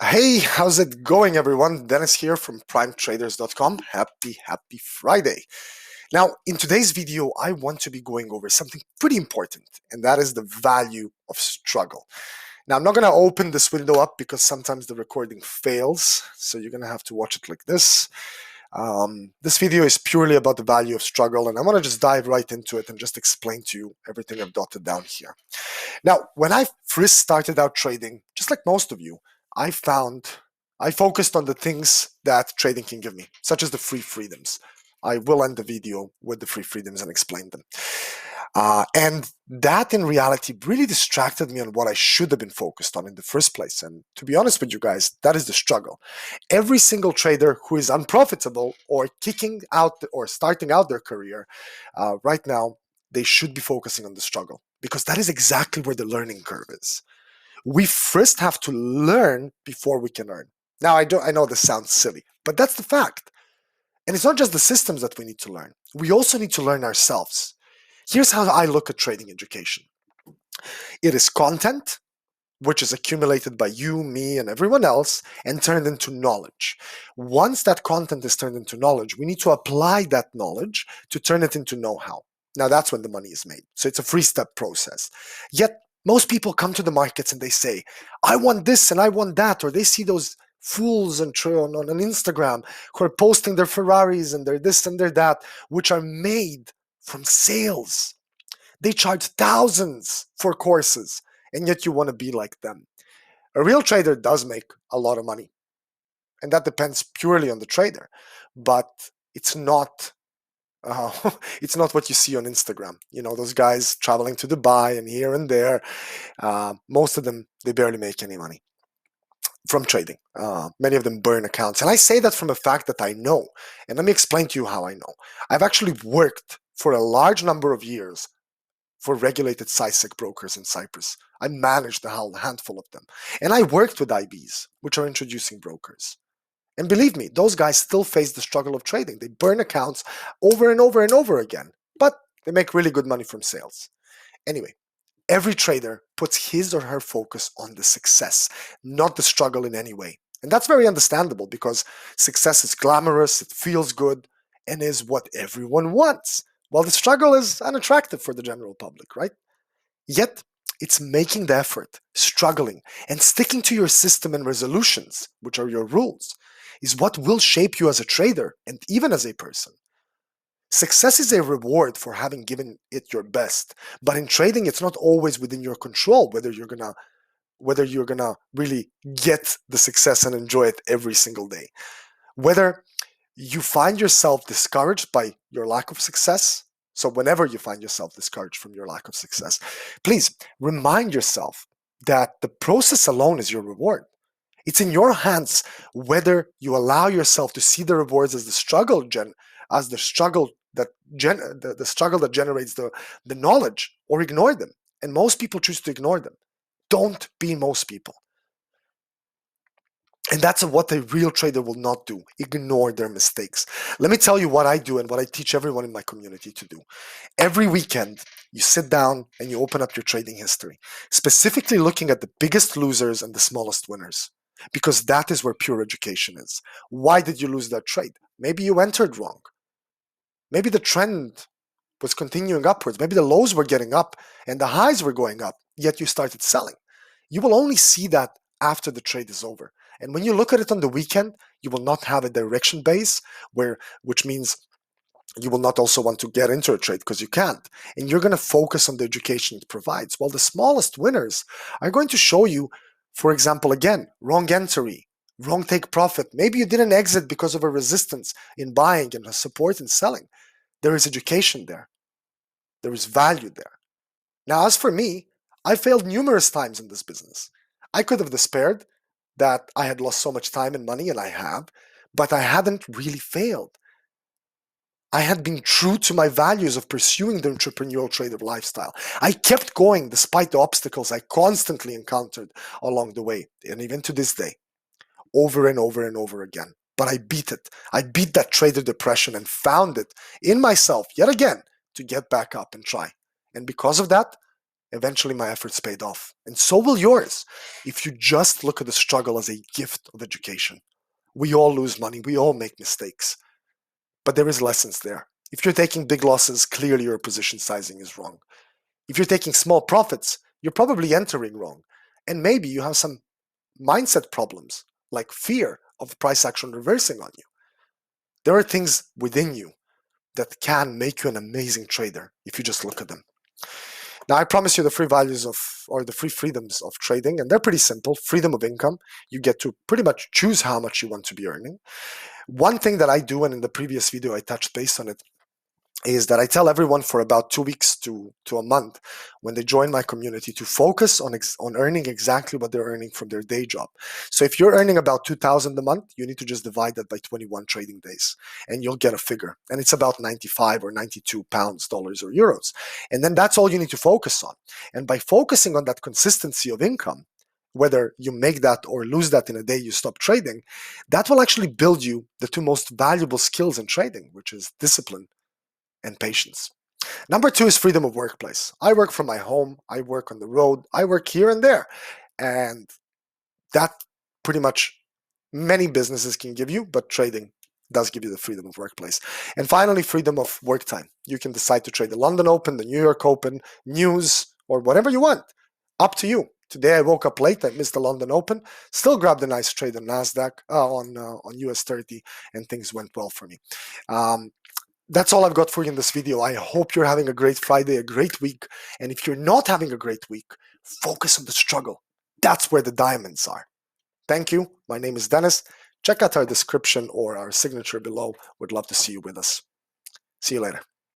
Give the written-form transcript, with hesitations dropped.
Hey, how's it going, everyone? Dennis here from primetraders.com. Happy Friday. Now, in today's video, I want to be going over something pretty important, and that is the value of struggle. Now, I'm not going to open this window up because sometimes the recording fails, so you're going to have to watch it like this. This video is purely about the value of struggle, and I want to just dive right into it and just explain to you everything I've dotted down here. Now, when I first started out trading, just like most of you, I found I focused on the things that trading can give me, such as the free freedoms. I will end the video with the free freedoms and explain them. And that in reality really distracted me on what I should have been focused on in the first place. And to be honest with you guys, that is the struggle. Every single trader who is unprofitable or kicking out or starting out their career right now, they should be focusing on the struggle because that is exactly where the learning curve is. We first have to learn before we can earn. Now, I know this sounds silly, but that's the fact. And it's not just the systems that we need to learn. We also need to learn ourselves. Here's how I look at trading education. It is content, which is accumulated by you, me, and everyone else, and turned into knowledge. Once that content is turned into knowledge, we need to apply that knowledge to turn it into know-how. Now that's when the money is made. So it's a three-step process. Yet most people come to the markets and they say, I want this and I want that, or they see those fools on Instagram who are posting their Ferraris and their this and their that, which are made from sales. They charge thousands for courses, and yet you want to be like them. A real trader does make a lot of money, and that depends purely on the trader, but it's not uh, it's not what you see on Instagram. You know, those guys traveling to Dubai and here and there. Most of them, they barely make any money from trading. Many of them burn accounts. And I say that from a fact that I know. And let me explain to you how I know. I've actually worked for a large number of years for regulated CISEC brokers in Cyprus. I managed a whole handful of them. And I worked with IBs, which are introducing brokers. And believe me, those guys still face the struggle of trading. They burn accounts over and over and over again, but they make really good money from sales. Anyway, every trader puts his or her focus on the success, not the struggle in any way. And that's very understandable because success is glamorous, it feels good, and is what everyone wants. While the struggle is unattractive for the general public, right? Yet, it's making the effort, struggling, and sticking to your system and resolutions, which are your rules, is what will shape you as a trader and even as a person. Success is a reward for having given it your best, but in trading, it's not always within your control whether you're gonna really get the success and enjoy it every single day. Whether you find yourself discouraged by your lack of success. So, whenever you find yourself discouraged from your lack of success, please remind yourself that the process alone is your reward. It's in your hands whether you allow yourself to see the rewards as the struggle the struggle that generates the knowledge, or ignore them. And most people choose to ignore them. Don't be most people. And that's what a real trader will not do. Ignore their mistakes. Let me tell you what I do and what I teach everyone in my community to do. Every weekend, you sit down and you open up your trading history, specifically looking at the biggest losers and the smallest winners, because that is where pure education is. Why did you lose that trade? Maybe you entered wrong. Maybe the trend was continuing upwards. Maybe the lows were getting up and the highs were going up, yet you started selling. You will only see that after the trade is over. And when you look at it on the weekend, you will not have a direction base, which means you will not also want to get into a trade because you can't. And you're going to focus on the education it provides. While the smallest winners are going to show you, for example, again, wrong entry, wrong take profit. Maybe you didn't exit because of a resistance in buying and a support in selling. There is education there. There is value there. Now, as for me, I failed numerous times in this business. I could have despaired that I had lost so much time and money, and I have, but I hadn't really failed. I had been true to my values of pursuing the entrepreneurial trader lifestyle. I kept going despite the obstacles I constantly encountered along the way, and even to this day, over and over and over again. But I beat it. I beat that trader depression and found it in myself yet again to get back up and try. And because of that, eventually my efforts paid off. And so will yours if you just look at the struggle as a gift of education. We all lose money, we all make mistakes, but there is lessons there. If you're taking big losses, clearly your position sizing is wrong. If you're taking small profits, you're probably entering wrong. And maybe you have some mindset problems, like fear of price action reversing on you. There are things within you that can make you an amazing trader if you just look at them. Now, I promise you the free values of, or the free freedoms of trading, and they're pretty simple. Freedom of income. You get to pretty much choose how much you want to be earning. One thing that I do, and in the previous video I touched base on it, is that I tell everyone for about 2 weeks to a month when they join my community to focus on earning exactly what they're earning from their day job. So if you're earning about 2,000 a month, you need to just divide that by 21 trading days and you'll get a figure. And it's about 95 or 92 pounds, dollars, or euros. And then that's all you need to focus on. And by focusing on that consistency of income, whether you make that or lose that in a day you stop trading, that will actually build you the two most valuable skills in trading, which is discipline and patience. Number 2 is freedom of workplace. I work from my home, I work on the road, I work here and there. And that pretty much many businesses can give you, but trading does give you the freedom of workplace. And finally, freedom of work time. You can decide to trade the London Open, the New York Open, news, or whatever you want. Up to you. Today I woke up late, I missed the London Open, still grabbed a nice trade on NASDAQ, on US 30, and things went well for me. That's all I've got for you in this video. I hope you're having a great Friday, a great week. And if you're not having a great week, focus on the struggle. That's where the diamonds are. Thank you. My name is Dennis. Check out our description or our signature below. Would love to see you with us. See you later.